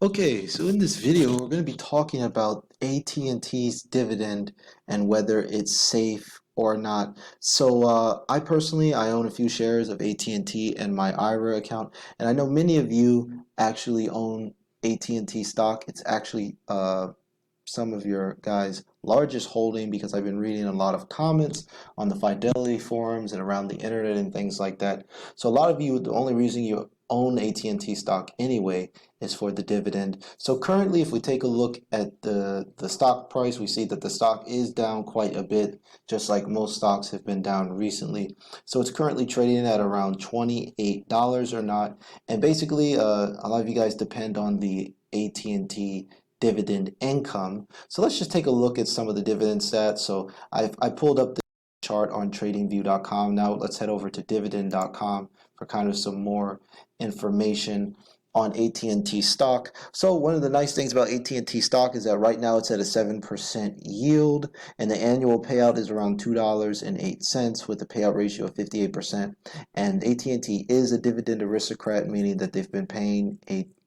Okay, so in this video, we're going to be talking about AT&T's dividend and whether it's safe or not. So I personally, I own a few shares of AT&T in my IRA account, and I know many of you actually own AT&T stock. It's actually some of your guys' largest holding because I've been reading a lot of comments on the Fidelity forums and around the internet and things like that. So a lot of you, the only reason you own AT&T stock anyway is for the dividend. So currently, if we take a look at the stock price, we see that the stock is down quite a bit, just like most stocks have been down recently. So it's currently trading at around $28 or not. And basically, a lot of you guys depend on the AT&T dividend income. So let's just take a look at some of the dividend stats. So I pulled up the chart on tradingview.com. Now let's head over to dividend.com for kind of some more information on AT&T stock. So one of the nice things about AT&T stock is that right now it's at a 7% yield, and the annual payout is around $2.08 with a payout ratio of 58%. And AT&T is a dividend aristocrat, meaning that they've been paying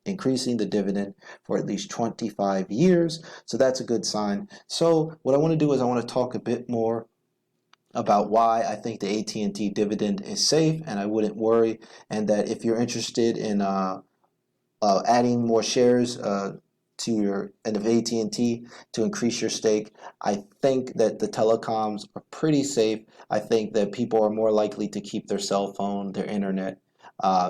increasing the dividend for at least 25 years. So that's a good sign. So what I want to do is I want to talk a bit more about why I think the AT&T dividend is safe and I wouldn't worry, and that if you're interested in adding more shares to your end of AT&T to increase your stake, I think that the telecoms are pretty safe. I think that people are more likely to keep their cell phone, their internet.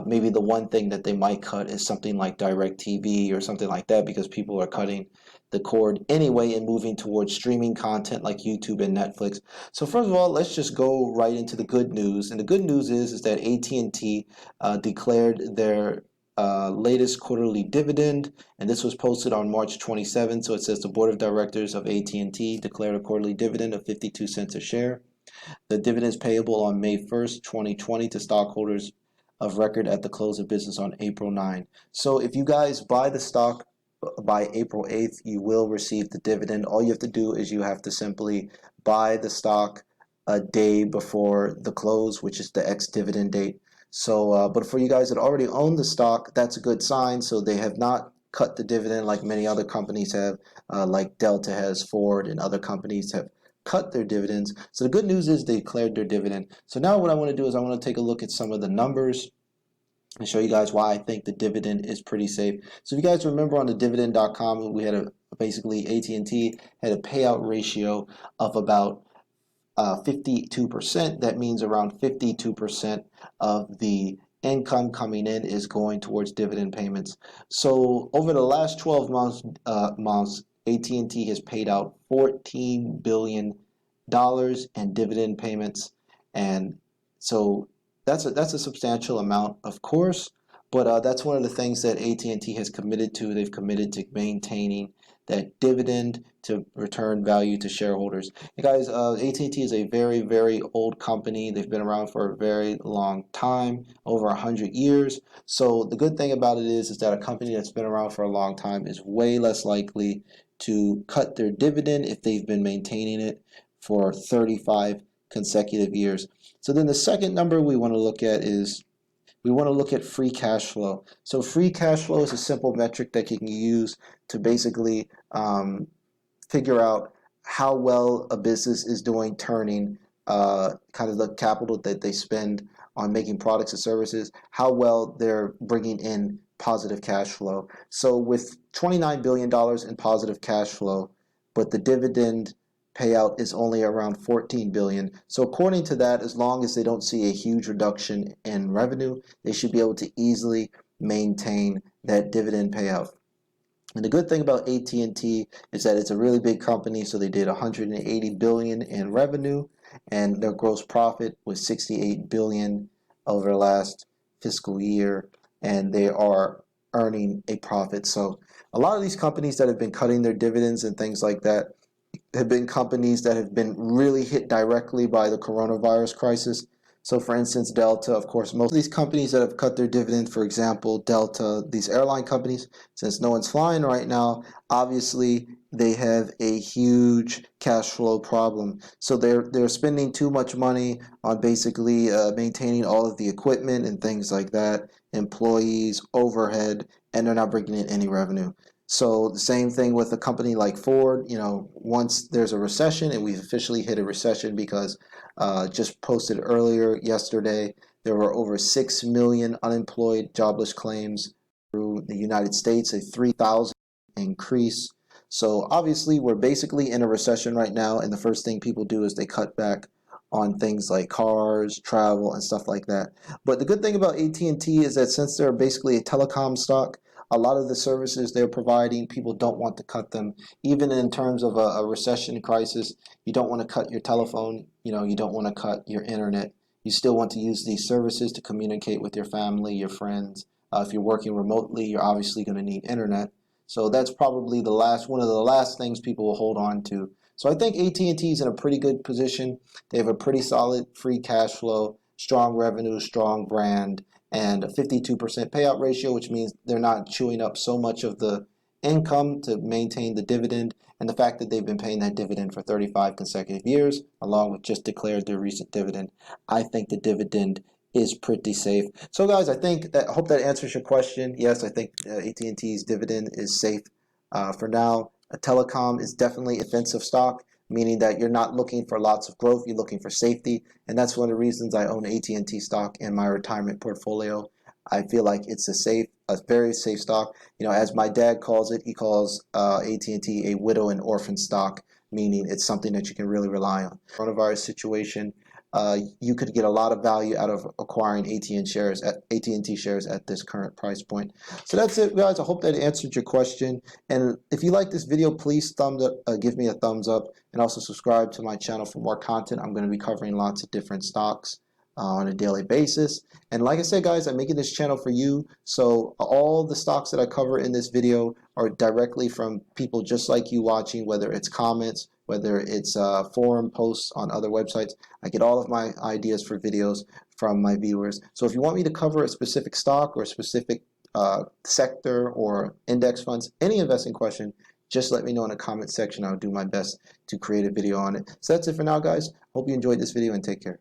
Maybe the one thing that they might cut is something like DirecTV or something like that, because people are cutting the cord anyway and moving towards streaming content like YouTube and Netflix. So first of all, let's just go right into the good news. And the good news is that AT&T declared their latest quarterly dividend, and this was posted on March 27th. So it says the board of directors of AT&T declared a quarterly dividend of 52 cents a share. The dividend is payable on May 1st, 2020 to stockholders of record at the close of business on April 9. So if you guys buy the stock by April 8th, you will receive the dividend. All you have to do is you have to simply buy the stock a day before the close, which is the ex-dividend date. So, but for you guys that already own the stock, that's a good sign. So they have not cut the dividend like many other companies have, like Delta has, Ford, and other companies have cut their dividends. So the good news is they declared their dividend. So now what I want to do is I want to take a look at some of the numbers and show you guys why I think the dividend is pretty safe. So if you guys remember on the dividend.com, we had basically AT&T had a payout ratio of about 52%. That means around 52% of the income coming in is going towards dividend payments. So over the last 12 months, AT&T has paid out $14 billion in dividend payments, and so that's a substantial amount, of course. But that's one of the things that AT&T has committed to. They've committed to maintaining that dividend to return value to shareholders. Hey guys, AT&T is a very, very old company. They've been around for a very long time, over 100 years. So the good thing about it is that a company that's been around for a long time is way less likely to cut their dividend if they've been maintaining it for 35 consecutive years. So then the second number we want to look at is we want to look at free cash flow. So free cash flow is a simple metric that you can use to basically figure out how well a business is doing turning kind of the capital that they spend on making products and services, how well they're bringing in positive cash flow. So with $29 billion in positive cash flow, but the dividend payout is only around 14 billion. So according to that, as long as they don't see a huge reduction in revenue, they should be able to easily maintain that dividend payout. And the good thing about AT&T is that it's a really big company, so they did 180 billion in revenue, and their gross profit was 68 billion over the last fiscal year, and they are earning a profit. So a lot of these companies that have been cutting their dividends and things like that have been companies that have been really hit directly by the coronavirus crisis. So for instance, Delta, of course, most of these companies that have cut their dividend, for example, Delta, these airline companies, since no one's flying right now, obviously they have a huge cash flow problem. So they're spending too much money on basically maintaining all of the equipment and things like that. employees, overhead, and they're not bringing in any revenue. So the same thing with a company like Ford. Once there's a recession, and we've officially hit a recession because just posted earlier yesterday, there were over 6 million unemployed jobless claims through the United States, a 3,000 increase. So obviously we're basically in a recession right now, and the first thing people do is they cut back on things like cars, travel, and stuff like that. But the good thing about AT&T is that since they're basically a telecom stock, a lot of the services they're providing, people don't want to cut them. Even in terms of a recession crisis, you don't want to cut your telephone, you don't want to cut your internet. You still want to use these services to communicate with your family, your friends. If you're working remotely, you're obviously going to need internet. So that's probably one of the last things people will hold on to. So I think AT&T is in a pretty good position. They have a pretty solid free cash flow, strong revenue, strong brand, and a 52% payout ratio, which means they're not chewing up so much of the income to maintain the dividend. And the fact that they've been paying that dividend for 35 consecutive years, along with just declared their recent dividend, I think the dividend is pretty safe. So guys, I hope that answers your question. Yes, I think AT&T's dividend is safe for now. A telecom is definitely a defensive stock, meaning that you're not looking for lots of growth, you're looking for safety, and that's one of the reasons I own AT&T stock in my retirement portfolio. I feel like it's a very safe stock. As my dad calls it, he calls AT&T a widow and orphan stock, meaning it's something that you can really rely on. Coronavirus situation, you could get a lot of value out of acquiring AT&T shares at this current price point. So that's it, guys. I hope that answered your question. And if you like this video, please give me a thumbs up, and also subscribe to my channel for more content. I'm going to be covering lots of different stocks on a daily basis. And like I said, guys, I'm making this channel for you. So all the stocks that I cover in this video are directly from people just like you watching, whether it's comments, whether it's forum posts on other websites. I get all of my ideas for videos from my viewers. So if you want me to cover a specific stock or a specific sector or index funds, any investing question, just let me know in the comment section. I'll do my best to create a video on it. So that's it for now, guys. Hope you enjoyed this video, and take care.